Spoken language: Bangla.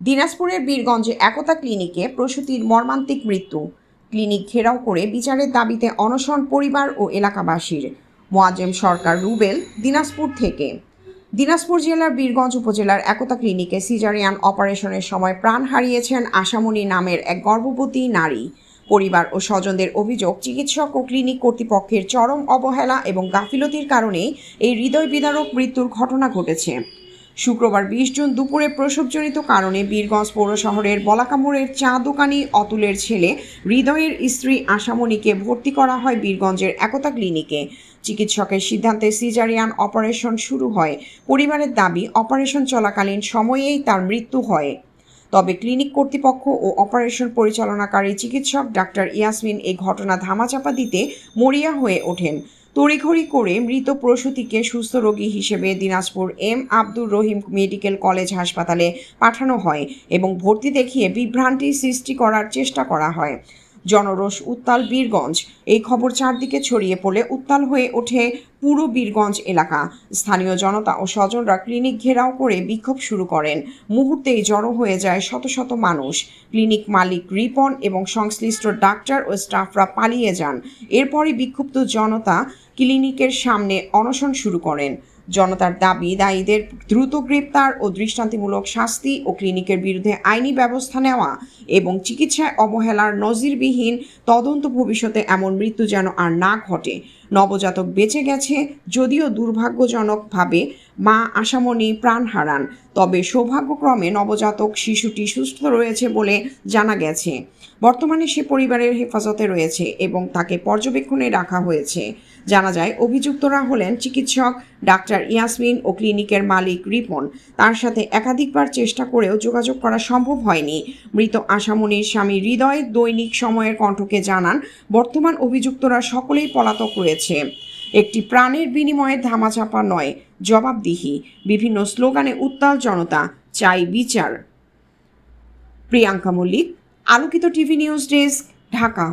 দিনাজপুরের বীরগঞ্জে একতা ক্লিনিকে প্রসূতির মর্মান্তিক মৃত্যু। ক্লিনিক ঘেরাও করে বিচারের দাবিতে অনশন পরিবার ও এলাকাবাসীর। মোয়াজ্জেম সরকার রুবেল, দিনাজপুর থেকে। দিনাজপুর জেলার বীরগঞ্জ উপজেলার একতা ক্লিনিকে সিজারিয়ান অপারেশনের সময় প্রাণ হারিয়েছেন আশামণি নামের এক গর্ভবতী নারী। পরিবার ও স্বজনদের অভিযোগ, চিকিৎসক ও ক্লিনিক কর্তৃপক্ষের চরম অবহেলা এবং গাফিলতির কারণেই এই হৃদয় বিদারক মৃত্যুর ঘটনা ঘটেছে। শুক্রবার ২০ জুন দুপুরে প্রসবজনিত কারণে বীরগঞ্জ পৌর শহরের বলাকামোড়ের চা দোকানি অতুলের ছেলে হৃদয়ের স্ত্রী আশামণিকে ভর্তি করা হয় বীরগঞ্জের একতা ক্লিনিকে। চিকিৎসকের সিদ্ধান্তে সিজারিয়ান অপারেশন শুরু হয়। পরিবারের দাবি, অপারেশন চলাকালীন সময়েই তার মৃত্যু হয়। তবে ক্লিনিক কর্তৃপক্ষ ও অপারেশন পরিচালনাকারী চিকিৎসক ডাক্তার ইয়াসমিন এই ঘটনা ধামাচাপা দিতে মরিয়া হয়ে ওঠেন। তড়িঘড়ি করে মৃত প্রসূতিকে সুস্থ রোগী হিসেবে Dinajpur M Abdur Rahim medical college হাসপাতালে পাঠানো হয় এবং ভর্তি দেখিয়ে বিভ্রান্তি সৃষ্টি করার চেষ্টা করা হয়। জনরোষ উত্তাল বীরগঞ্জ। এই খবর চারদিকে ছড়িয়ে পড়লে উত্তাল হয়ে ওঠে পুরো বীরগঞ্জ এলাকা। স্থানীয় জনতা ও স্বজনরা ক্লিনিক ঘেরাও করে বিক্ষোভ শুরু করেন। মুহূর্তেই জড়ো হয়ে যায় শত শত মানুষ। ক্লিনিক মালিক রিপন এবং সংশ্লিষ্ট ডাক্তার ও স্টাফরা পালিয়ে যান। এরপরই বিক্ষুব্ধ জনতা ক্লিনিকের সামনে অনশন শুরু করেন। জনতার দাবি, দায়ীদের দ্রুত গ্রেপ্তার ও দৃষ্টান্তমূলক শাস্তি ও ক্লিনিকের বিরুদ্ধে আইনি ব্যবস্থা নেওয়া এবং চিকিৎসায় অবহেলার নজিরবিহীন তদন্ত। ভবিষ্যতে এমন মৃত্যু যেন আর না ঘটে। নবজাতক বেঁচে গেছে, যদিও দুর্ভাগ্যজনকভাবে মা আশামণি প্রাণ হারান। তবে সৌভাগ্যক্রমে নবজাতক শিশুটি সুস্থ রয়েছে বলে জানা গেছে। বর্তমানে সে পরিবারের হেফাজতে রয়েছে এবং তাকে পর্যবেক্ষণে রাখা হয়েছে। জানা যায়, অভিযুক্তরা হলেন চিকিৎসক ডাক্তার ইয়াসমিন ও ক্লিনিকের মালিক রিপন। তার সাথে একাধিকবার চেষ্টা করেও যোগাযোগ করা সম্ভব হয়নি। মৃত আশামণির স্বামী হৃদয় দৈনিক সময়ের কণ্ঠকে জানান, বর্তমান অভিযুক্তরা সকলেই পলাতক রয়েছে। একটি প্রাণের বিনিময়ে ধামাচাপা নয়, জবাবদিহি। বিভিন্ন স্লোগানে উত্তাল জনতা, চাই বিচার। প্রিয়াঙ্কা মল্লিক, আলোকিত টিভি নিউজ ডেস্ক, ঢাকা।